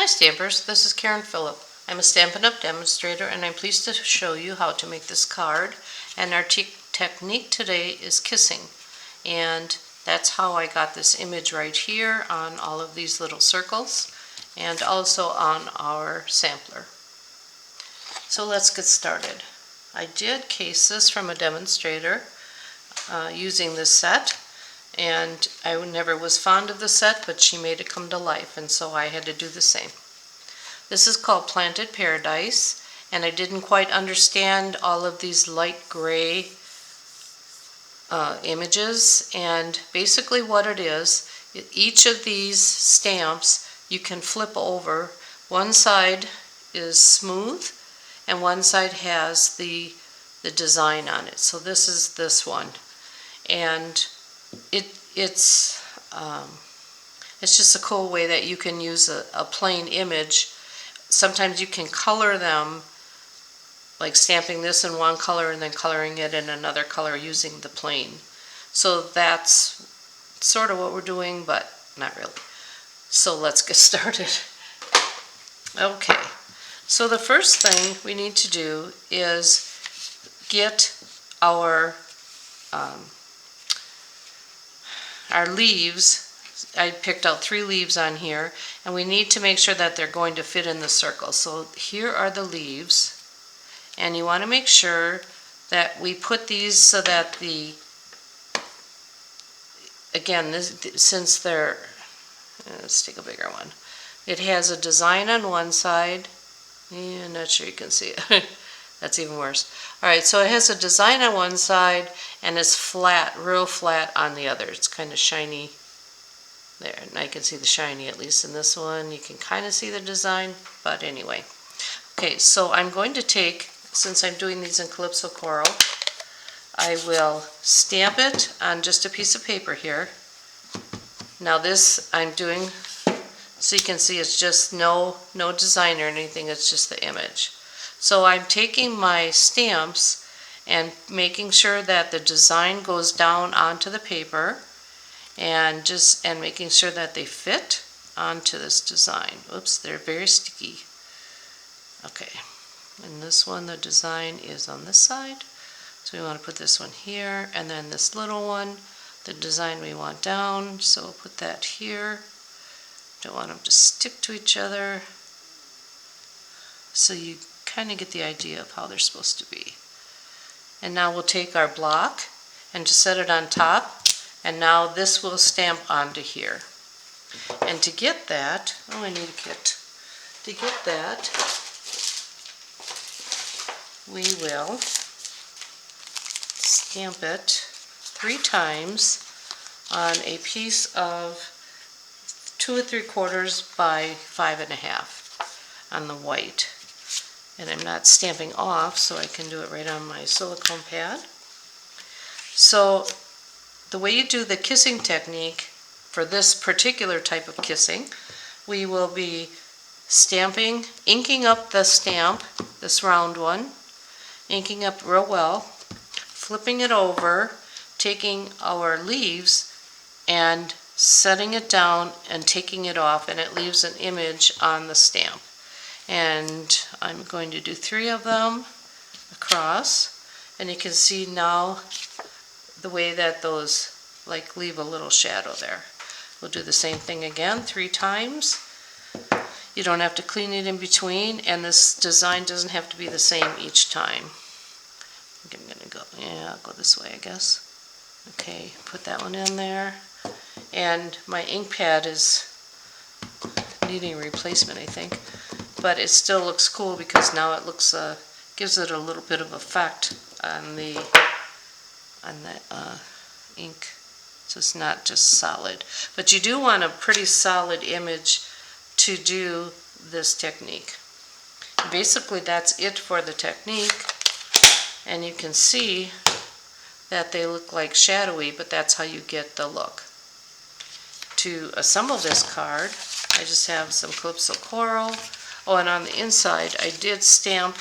Hi Stampers, this is Karen Phillip. I'm a Stampin Up Demonstrator and I'm pleased to show you how to make this card. And our technique today is kissing. And that's how I got this image right here on all of these little circles and also on our sampler. So let's get started. I did case this from a demonstrator using this set. And I never was fond of the set, but she made it come to life, and so I had to do the same. This is called Planted Paradise, and I didn't quite understand all of these light gray images, and basically what it is, each of these stamps you can flip over. One side is smooth, and one side has the design on it. So this is this one, and it's just a cool way that you can use a plain image. Sometimes you can color them, like stamping this in one color and then coloring it in another color using the plain. So that's sort of what we're doing, but not really. So let's get started. Okay, so the first thing we need to do is get our leaves. I picked out 3 leaves on here, and we need to make sure that they're going to fit in the circle. So here are the leaves, and you want to make sure that we put these so that since they're, let's take a bigger one. It has a design on one side. Yeah, I'm not sure you can see it. That's even worse. Alright, so it has a design on one side and it's flat, real flat on the other. It's kind of shiny there, and I can see the shiny at least in this one. You can kind of see the design, but anyway. Okay, so I'm going to take, since I'm doing these in Calypso Coral, I will stamp it on just a piece of paper here. Now this I'm doing so you can see it's just no design or anything, it's just the image. So I'm taking my stamps and making sure that the design goes down onto the paper and making sure that they fit onto this design. Oops, they're very sticky. Okay, and this one, the design is on this side. So we want to put this one here, and then this little one, the design we want down, so we'll put that here. Don't want them to stick to each other. So you kind of get the idea of how they're supposed to be. And now we'll take our block and just set it on top, and now this will stamp onto here. And to get that, oh, I need a kit. To get that, we will stamp it 3 times on a piece of 2 3/4 by 5.5 on the white. And I'm not stamping off, so I can do it right on my silicone pad. So the way you do the kissing technique for this particular type of kissing, we will be stamping, inking up the stamp, this round one, inking up real well, flipping it over, taking our leaves and setting it down and taking it off, and it leaves an image on the stamp. And I'm going to do 3 of them across, and you can see now the way that those like leave a little shadow there. We'll do the same thing again 3 times. You don't have to clean it in between, and this design doesn't have to be the same each time. I'm gonna go, I'll go this way, I guess. Okay, put that one in there. And my ink pad is needing replacement, I think. But it still looks cool because now it looks gives it a little bit of effect on the ink, so it's not just solid. But you do want a pretty solid image to do this technique. Basically, that's it for the technique, and you can see that they look like shadowy, but that's how you get the look. To assemble this card, I just have some Calypso Coral. Oh, and on the inside, I did stamp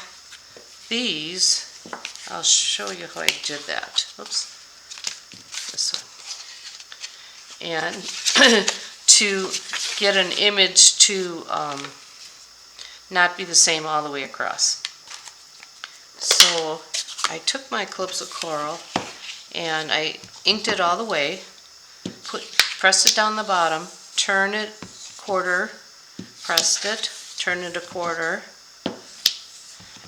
these. I'll show you how I did that. Oops. This one. And to get an image to not be the same all the way across. So I took my Calypso Coral and I inked it all the way, pressed it down the bottom, turn it quarter, pressed it, turn it a quarter,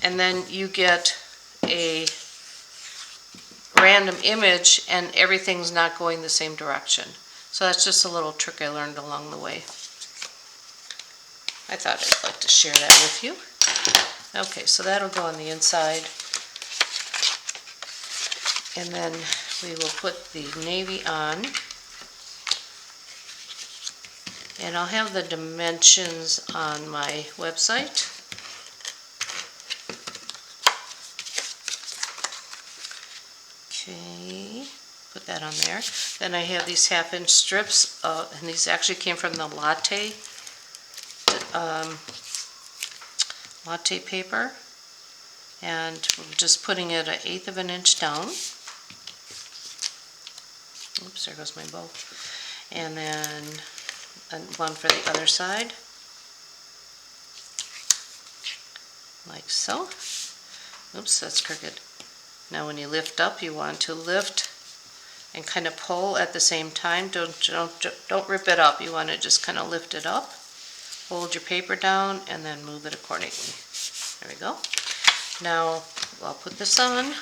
and then you get a random image and everything's not going the same direction. So that's just a little trick I learned along the way. I thought I'd like to share that with you. Okay, so that'll go on the inside. And then we will put the navy on. And I'll have the dimensions on my website. Okay, put that on there. Then I have these 1/2-inch strips, and these actually came from the latte paper. And we're just putting it 1/8 of an inch down. Oops, there goes my bow. And then one for the other side, like so. Oops, that's crooked. Now when you lift up, you want to lift and kind of pull at the same time. Don't rip it up. You want to just kind of lift it up. Hold your paper down and then move it accordingly. There we go. Now I'll put this on.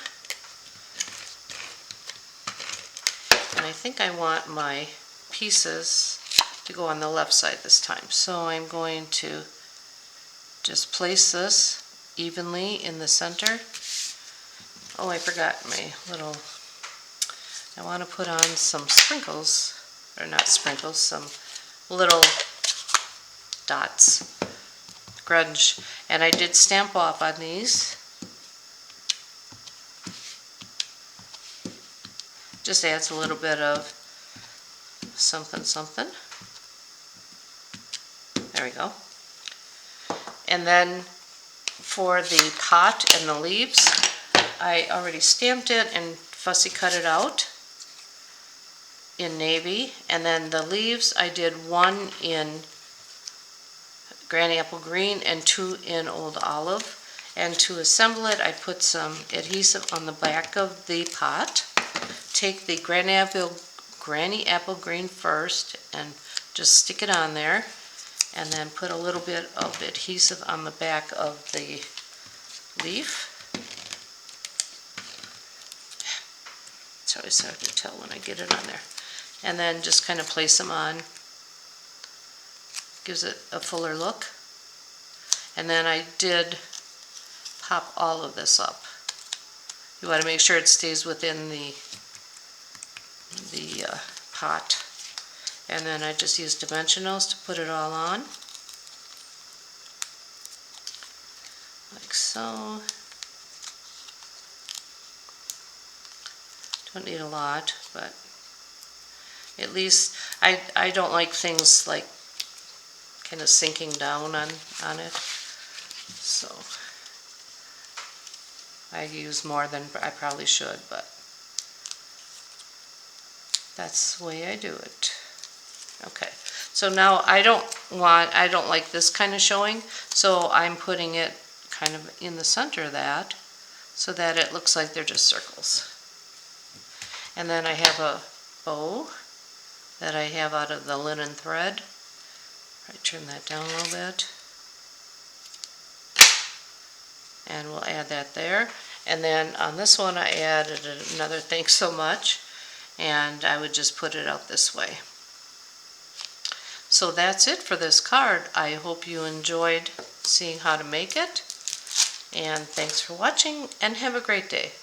And I think I want my pieces to go on the left side this time. So I'm going to just place this evenly in the center. Oh, I forgot my little, I want to put on some sprinkles, or not sprinkles, some little dots, grunge. And I did stamp off on these. Just adds a little bit of something, something. There we go. And then for the pot and the leaves, I already stamped it and fussy cut it out in navy. And then the leaves, I did 1 in Granny Apple Green and 2 in Old Olive. And to assemble it, I put some adhesive on the back of the pot. Take the Granny Apple Green first and just stick it on there, and then put a little bit of adhesive on the back of the leaf. It's always hard to tell when I get it on there. And then just kind of place them on. Gives it a fuller look. And then I did pop all of this up. You want to make sure it stays within the pot. And then I just used dimensionals to put it all on. Like so. Don't need a lot, but at least I don't like things like kind of sinking down on it. So I use more than I probably should, but that's the way I do it. Okay, so now I don't like this kind of showing, so I'm putting it kind of in the center of that so that it looks like they're just circles. And then I have a bow that I have out of the linen thread. I turn that down a little bit. And we'll add that there. And then on this one I added another thanks so much, and I would just put it out this way. So that's it for this card. I hope you enjoyed seeing how to make it, and thanks for watching, and have a great day.